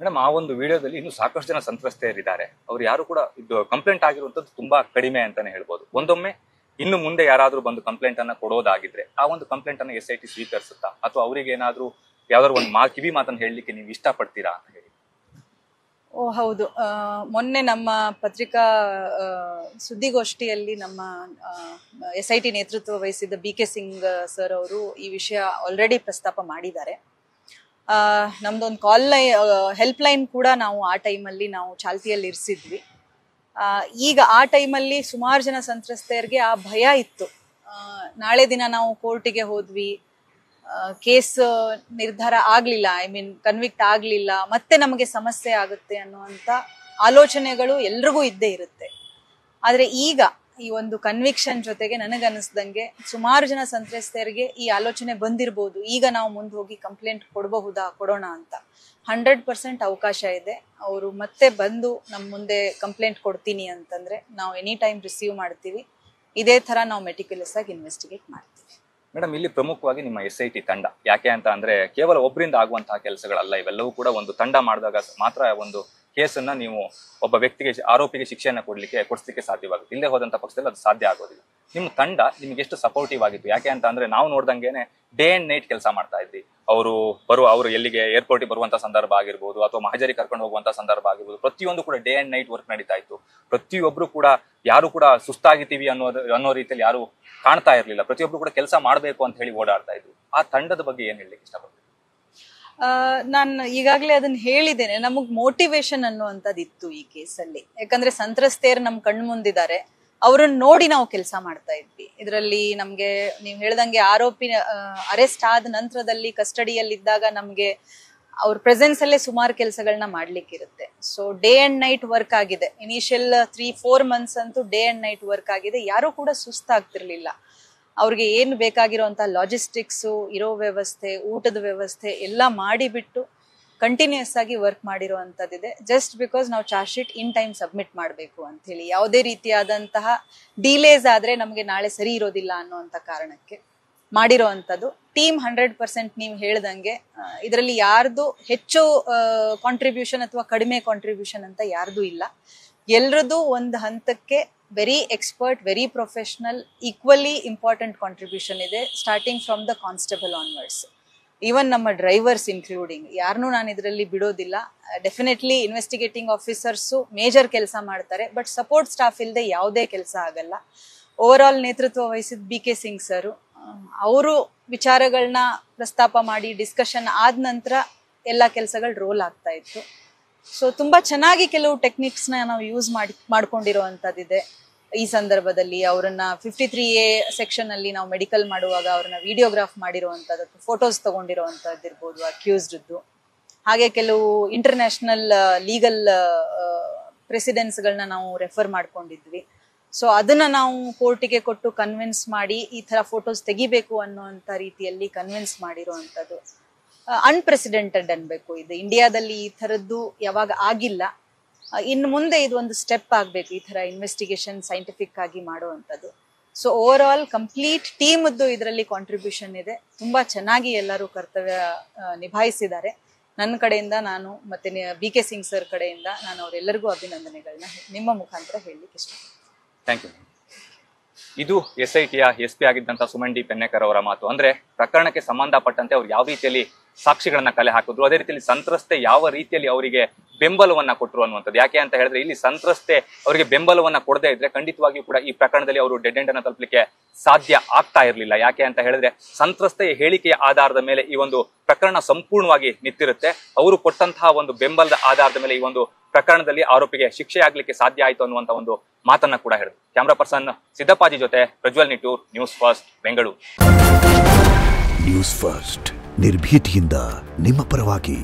Madam, ಆ ಒಂದು ವಿಡಿಯೋದಲ್ಲಿ ಇನ್ನು ಸಾಕಷ್ಟು ಜನ ಸಂತ್ರಸ್ತೆಯರಿದ್ದಾರೆ. ಅವ್ರು ಯಾರು ಕೂಡ ಇದು ಕಂಪ್ಲೇಂಟ್ ಆಗಿರುವಂತದ್ದು ತುಂಬಾ ಕಡಿಮೆ ಅಂತಾನೆ ಹೇಳ್ಬೋದು. ಒಂದೊಮ್ಮೆ ಇನ್ನು ಮುಂದೆ ಯಾರಾದ್ರೂ ಬಂದು ಕಂಪ್ಲೇಂಟ್ ಅನ್ನ ಕೊಡೋದಾಗಿದ್ರೆ ಆ ಒಂದು ಕಂಪ್ಲೇಂಟ್ ಅನ್ನ SIT ಸ್ವೀಕರಿಸುತ್ತಾ, ಅಥವಾ ಅವರಿಗೆ ಏನಾದ್ರೂ ಯಾವ್ದಾದ್ರು ಒಂದು ಕಿವಿ ಮಾತನ್ನ ಹೇಳಲಿಕ್ಕೆ ನೀವು ಇಷ್ಟಪಡ್ತೀರಾ ಅಂತ ಹೇಳಿ? ಹೌದು. ಮೊನ್ನೆ ನಮ್ಮ ಪತ್ರಿಕಾ ಸುದ್ದಿಗೋಷ್ಠಿಯಲ್ಲಿ ನಮ್ಮ SIT ನೇತೃತ್ವ ವಹಿಸಿದ್ದ BK ಸಿಂಗ್ ಸರ್ ಅವರು ಈ ವಿಷಯ ಆಲ್ರೆಡಿ ಪ್ರಸ್ತಾಪ ಮಾಡಿದ್ದಾರೆ. ನಮ್ದೊಂದು ಹೆಲ್ಪ್ ಲೈನ್ ಕೂಡ ನಾವು ಆ ಟೈಮಲ್ಲಿ ನಾವು ಚಾಲ್ತಿಯಲ್ಲಿ ಇರಿಸಿದ್ವಿ. ಈಗ ಆ ಟೈಮಲ್ಲಿ ಸುಮಾರು ಜನ ಸಂತ್ರಸ್ತೆಯರಿಗೆ ಆ ಭಯ ಇತ್ತು. ನಾಳೆ ದಿನ ನಾವು ಕೋರ್ಟಿಗೆ ಹೋದ್ವಿ, ಕೇಸ್ ನಿರ್ಧಾರ ಆಗ್ಲಿಲ್ಲ, ಕನ್ವಿಕ್ಟ್ ಆಗ್ಲಿಲ್ಲ, ಮತ್ತೆ ನಮಗೆ ಸಮಸ್ಯೆ ಆಗುತ್ತೆ ಅನ್ನುವಂತ ಆಲೋಚನೆಗಳು ಎಲ್ರಿಗೂ ಇದ್ದೇ ಇರುತ್ತೆ. ಆದ್ರೆ ಈಗ ಈ ಒಂದು ಕನ್ವಿಕ್ಷನ್ ಜೊತೆಗೆ ನನಗನ್ನಿಸ್ದಂಗೆ ಸುಮಾರು ಜನ ಸಂತ್ರಸ್ತೆಯರಿಗೆ ಈ ಆಲೋಚನೆ ಬಂದಿರಬಹುದು, ಈಗ ನಾವು ಮುಂದೆ ಹೋಗಿ ಕಂಪ್ಲೇಂಟ್ ಕೊಡೋಣ ಅಂತ. 100% ಅವಕಾಶ ಇದೆ. ಅವರು ಮತ್ತೆ ಬಂದು ನಮ್ಮ ಮುಂದೆ ಕಂಪ್ಲೇಂಟ್ ಕೊಡ್ತೀನಿ ಅಂತಂದ್ರೆ ನಾವು ಎನಿ ಟೈಮ್ ರಿಸೀವ್ ಮಾಡ್ತೀವಿ. ಇದೇ ತರ ನಾವು ಮೆಟಿಕ್ಯುಲಸ್ ಆಗಿ ಇನ್ವೆಸ್ಟಿಗೇಟ್ ಮಾಡ್ತೀವಿ. ಮೇಡಮ್, ಇಲ್ಲಿ ಪ್ರಮುಖವಾಗಿ ನಿಮ್ಮ SIT ತಂಡ ಯಾಕೆ ಅಂತ ಅಂದ್ರೆ ಕೇವಲ ಒಬ್ಬರಿಂದ ಆಗುವಂತಹ ಕೆಲಸಗಳಲ್ಲ ಇವೆಲ್ಲವೂ ಕೂಡ. ಒಂದು ತಂಡ ಮಾಡಿದಾಗ ಮಾತ್ರ ಒಂದು ಕೇಸನ್ನ ನೀವು ಒಬ್ಬ ವ್ಯಕ್ತಿಗೆ, ಆರೋಪಿಗೆ ಶಿಕ್ಷೆಯನ್ನ ಕೊಡಿಸ್ಲಿಕ್ಕೆ ಸಾಧ್ಯವಾಗುತ್ತೆ. ಇಲ್ಲೇ ಹೋದಂತ ಪಕ್ಷದಲ್ಲಿ ಅದು ಸಾಧ್ಯ ಆಗೋದಿಲ್ಲ. ನಿಮ್ಮ ತಂಡ ನಿಮ್ಗೆ ಎಷ್ಟು ಸಪೋರ್ಟಿವ್ ಆಗಿತ್ತು? ಯಾಕೆ ಅಂತ ಅಂದ್ರೆ ನಾವು ನೋಡ್ದಂಗೆನೆ ಡೇ ಅಂಡ್ ನೈಟ್ ಕೆಲಸ ಮಾಡ್ತಾ ಇದ್ವಿ. ಅವರು ಎಲ್ಲಿಗೆ ಏರ್ಪೋರ್ಟ್ ಬರುವಂತ ಸಂದರ್ಭ ಆಗಿರ್ಬೋದು, ಅಥವಾ ಮಹಜರಿ ಕರ್ಕೊಂಡು ಹೋಗುವಂತ ಸಂದರ್ಭ ಆಗಿರ್ಬೋದು, ಪ್ರತಿಯೊಂದು ಕೂಡ ಡೇ ಅಂಡ್ ನೈಟ್ ವರ್ಕ್ ನಡೀತಾ ಇತ್ತು. ಪ್ರತಿಯೊಬ್ರು ಕೂಡ ಯಾರು ಕೂಡ ಸುಸ್ತಾಗಿದ್ದೀವಿ ಅನ್ನೋ ರೀತಿಯಲ್ಲಿ ಯಾರು ಕಾಣ್ತಾ ಇರ್ಲಿಲ್ಲ. ಪ್ರತಿಯೊಬ್ರು ಕೂಡ ಕೆಲಸ ಮಾಡ್ಬೇಕು ಅಂತ ಹೇಳಿ ಓಡಾಡ್ತಾ ಇದ್ರು. ಆ ತಂಡದ ಬಗ್ಗೆ ಏನ್ ಹೇಳಲಿಕ್ಕೆ ಇಷ್ಟಪಡ್ತೀನಿ? ನಾನು ಈಗಾಗಲೇ ಅದನ್ನ ಹೇಳಿದ್ದೇನೆ. ನಮಗ್ ಮೋಟಿವೇಶನ್ ಅನ್ನುವಂಥದ್ದು ಇತ್ತು ಈ ಕೇಸಲ್ಲಿ. ಯಾಕಂದ್ರೆ ಸಂತ್ರಸ್ತೆಯರು ನಮ್ ಕಣ್ ಮುಂದಿದ್ದಾರೆ, ಅವ್ರನ್ನ ನೋಡಿ ನಾವು ಕೆಲಸ ಮಾಡ್ತಾ ಇದ್ವಿ. ಇದರಲ್ಲಿ ನಮ್ಗೆ ನೀವು ಹೇಳ್ದಂಗೆ ಆರೋಪಿ ಅರೆಸ್ಟ್ ಆದ ನಂತರದಲ್ಲಿ ಕಸ್ಟಡಿಯಲ್ಲಿದ್ದಾಗ ನಮ್ಗೆ ಅವ್ರ ಪ್ರೆಸೆನ್ಸ್ ಅಲ್ಲೇ ಸುಮಾರು ಕೆಲಸಗಳನ್ನ ಮಾಡ್ಲಿಕ್ಕಿರುತ್ತೆ. So day and night work ಆಗಿದೆ. ಇನಿಷಿಯಲ್ 3-4 months ಅಂತೂ ಡೇ ಅಂಡ್ ನೈಟ್ ವರ್ಕ್ ಆಗಿದೆ. ಯಾರು ಕೂಡ ಸುಸ್ತಾಗ್ತಿರ್ಲಿಲ್ಲ. ಅವ್ರಿಗೆ ಏನು ಬೇಕಾಗಿರುವಂತ ಲಾಜಿಸ್ಟಿಕ್ಸ್, ಇರೋ ವ್ಯವಸ್ಥೆ, ಊಟದ ವ್ಯವಸ್ಥೆ ಎಲ್ಲ ಮಾಡಿಬಿಟ್ಟು ಕಂಟಿನ್ಯೂಸ್ ಆಗಿ ವರ್ಕ್ ಮಾಡಿರುವಂತದ್ದಿದೆ. ಜಸ್ಟ್ ಬಿಕಾಸ್ ನಾವು charge sheet in time submit ಮಾಡಬೇಕು ಅಂತ ಹೇಳಿ, ಯಾವುದೇ ರೀತಿಯಾದಂತಹ ಡಿಲೇಸ್ ಆದ್ರೆ ನಮ್ಗೆ ನಾಳೆ ಸರಿ ಇರೋದಿಲ್ಲ ಅನ್ನುವಂತ ಕಾರಣಕ್ಕೆ ಮಾಡಿರುವಂತದ್ದು. ಟೀಮ್ 100% ನೀವು ಹೇಳ್ದಂಗೆ ಇದರಲ್ಲಿ ಯಾರ್ದು ಹೆಚ್ಚು ಕಾಂಟ್ರಿಬ್ಯೂಷನ್ ಅಥವಾ ಕಡಿಮೆ ಕಾಂಟ್ರಿಬ್ಯೂಷನ್ ಅಂತ ಯಾರ್ದು ಇಲ್ಲ. ಎಲ್ರದ್ದು ಒಂದು ಹಂತಕ್ಕೆ very expert, very professional, equally important contribution ಇದೆ, starting from the constable onwards. Even ನಮ್ಮ ಡ್ರೈವರ್ಸ್ ಇನ್ಕ್ಲೂಡಿಂಗ್ ಯಾರನ್ನೂ ನಾನು ಇದರಲ್ಲಿ ಬಿಡೋದಿಲ್ಲ. ಡೆಫಿನೆಟ್ಲಿ ಇನ್ವೆಸ್ಟಿಗೇಟಿಂಗ್ ಆಫೀಸರ್ಸು ಮೇಜರ್ ಕೆಲಸ ಮಾಡ್ತಾರೆ, ಬಟ್ ಸಪೋರ್ಟ್ ಸ್ಟಾಫ್ ಇಲ್ಲದೆ ಯಾವುದೇ ಕೆಲಸ ಆಗಲ್ಲ. ಓವರ್ ಆಲ್ ನೇತೃತ್ವ ವಹಿಸಿದ BK ಸಿಂಗ್ ಸರ್ ಅವರು ವಿಚಾರಗಳನ್ನ ಪ್ರಸ್ತಾಪ ಮಾಡಿ ಡಿಸ್ಕಷನ್ ಆದ ನಂತರ ಎಲ್ಲ ಕೆಲಸಗಳು ರೋಲ್ ಆಗ್ತಾ ಇತ್ತು. ಸೊ ತುಂಬಾ ಚೆನ್ನಾಗಿ ಕೆಲವು ಟೆಕ್ನಿಕ್ಸ್ ನಾವು ಯೂಸ್ ಮಾಡ್ಕೊಂಡಿರುವಂತದ್ದಿದೆ. ಈ ಸಂದರ್ಭದಲ್ಲಿ ಅವರನ್ನ 53A ಸೆಕ್ಷನ್ ಅಲ್ಲಿ ನಾವು ಮೆಡಿಕಲ್ ಮಾಡುವಾಗ ಅವ್ರನ್ನ ವಿಡಿಯೋಗ್ರಾಫ್ ಮಾಡಿರುವಂತದ್ದು, ಫೋಟೋಸ್ ತಗೊಂಡಿರುವಂತದ್ದು ಇರ್ಬೋದು ಅಕ್ಯೂಸ್ಡ್ದು. ಹಾಗೆ ಕೆಲವು ಇಂಟರ್ನ್ಯಾಷನಲ್ ಲೀಗಲ್ ಪ್ರೆಸಿಡೆನ್ಸ್ ಗಳನ್ನ ನಾವು ರೆಫರ್ ಮಾಡ್ಕೊಂಡಿದ್ವಿ. ಸೊ ಅದನ್ನ ನಾವು ಕೋರ್ಟಿಗೆ ಕೊಟ್ಟು ಕನ್ವಿನ್ಸ್ ಮಾಡಿ ಈ ತರ ಫೋಟೋಸ್ ತೆಗಿಬೇಕು ಅನ್ನುವಂತ ರೀತಿಯಲ್ಲಿ ಕನ್ವಿನ್ಸ್ ಮಾಡಿರುವಂತದ್ದು ಅನ್ಪ್ರೆಸಿಡೆಂಟೆಡ್ ಅನ್ಬೇಕು. ಇದು ಇಂಡಿಯಾದಲ್ಲಿ ಈ ತರದ್ದು ಯಾವಾಗ ಆಗಿಲ್ಲ. ಇನ್ನು ಮುಂದೆ ಇದು ಒಂದು ಸ್ಟೆಪ್ ಆಗ್ಬೇಕು, ಈ ತರ ಇನ್ವೆಸ್ಟಿಗೇಷನ್ ಸೈಂಟಿಫಿಕ್ ಆಗಿ ಮಾಡುವಂಥದ್ದು. ಸೊ ಓವರ್ ಆಲ್ ಕಂಪ್ಲೀಟ್ ಟೀಮ್ದು ಇದರಲ್ಲಿ ಕಾಂಟ್ರಿಬ್ಯೂಷನ್ ಇದೆ. ತುಂಬಾ ಚೆನ್ನಾಗಿ ಎಲ್ಲರೂ ಕರ್ತವ್ಯ ನಿಭಾಯಿಸಿದ್ದಾರೆ. ನನ್ನ ಕಡೆಯಿಂದ ನಾನು ಮತ್ತೆ BK ಸಿಂಗ್ ಸರ್ ಕಡೆಯಿಂದ ನಾನು ಅವರೆಲ್ಲರಿಗೂ ಅಭಿನಂದನೆಗಳನ್ನ ನಿಮ್ಮ ಮುಖಾಂತರ ಹೇಳಲಿಕ್ಕೆ ಇಷ್ಟಪಡ್ತೀನಿ. Thank you. ಇದು SITಯ SP ಆಗಿದ್ದಂತ ಸುಮನ್ ಡಿ ಪೆನ್ನೇಕರ್ ಅವರ ಮಾತು. ಅಂದ್ರೆ ಪ್ರಕರಣಕ್ಕೆ ಸಂಬಂಧಪಟ್ಟಂತೆ ಅವ್ರು ಯಾವ ರೀತಿಯಲ್ಲಿ ಸಾಕ್ಷಿಗಳನ್ನ ಕಲೆ ಹಾಕಿದ್ರು, ಅದೇ ರೀತಿಯಲ್ಲಿ ಸಂತ್ರಸ್ತೆ ಯಾವ ರೀತಿಯಲ್ಲಿ ಅವರಿಗೆ ಬೆಂಬಲವನ್ನ ಕೊಟ್ಟರು ಅನ್ನುವಂಥದ್ದು. ಯಾಕೆ ಅಂತ ಹೇಳಿದ್ರೆ ಇಲ್ಲಿ ಸಂತ್ರಸ್ತೆ ಅವರಿಗೆ ಬೆಂಬಲವನ್ನ ಕೊಡದೇ ಇದ್ರೆ ಖಂಡಿತವಾಗಿಯೂ ಕೂಡ ಈ ಪ್ರಕರಣದಲ್ಲಿ ಅವರು ಡೆಡ್ ಎಂಡ್ ಅನ್ನ ತಲುಪಲಿಕ್ಕೆ ಸಾಧ್ಯ ಆಗ್ತಾ ಇರಲಿಲ್ಲ. ಯಾಕೆ ಅಂತ ಹೇಳಿದ್ರೆ ಸಂತ್ರಸ್ತೆಯ ಹೇಳಿಕೆಯ ಆಧಾರದ ಮೇಲೆ ಈ ಒಂದು ಪ್ರಕರಣ ಸಂಪೂರ್ಣವಾಗಿ ನಿಂತಿರುತ್ತೆ. ಅವರು ಕೊಟ್ಟಂತಹ ಒಂದು ಬೆಂಬಲದ ಆಧಾರದ ಮೇಲೆ ಈ ಒಂದು ಪ್ರಕರಣದಲ್ಲಿ ಆರೋಪಿಗೆ ಶಿಕ್ಷೆ ಆಗ್ಲಿಕ್ಕೆ ಸಾಧ್ಯ ಆಯಿತು ಅನ್ನುವಂತ ಒಂದು ಮಾತನ್ನ ಕೂಡ ಹೇಳಿದ್ರು. ಕ್ಯಾಮ್ರಾ ಪರ್ಸನ್ ಸಿದ್ದಪ್ಪಾಜಿ ಜೊತೆ Prajwal Nittur, news first, Bengaluru. News first, ನಿರ್ಭೀತಿಯಿಂದ ನಿಮ್ಮ ಪರವಾಗಿ.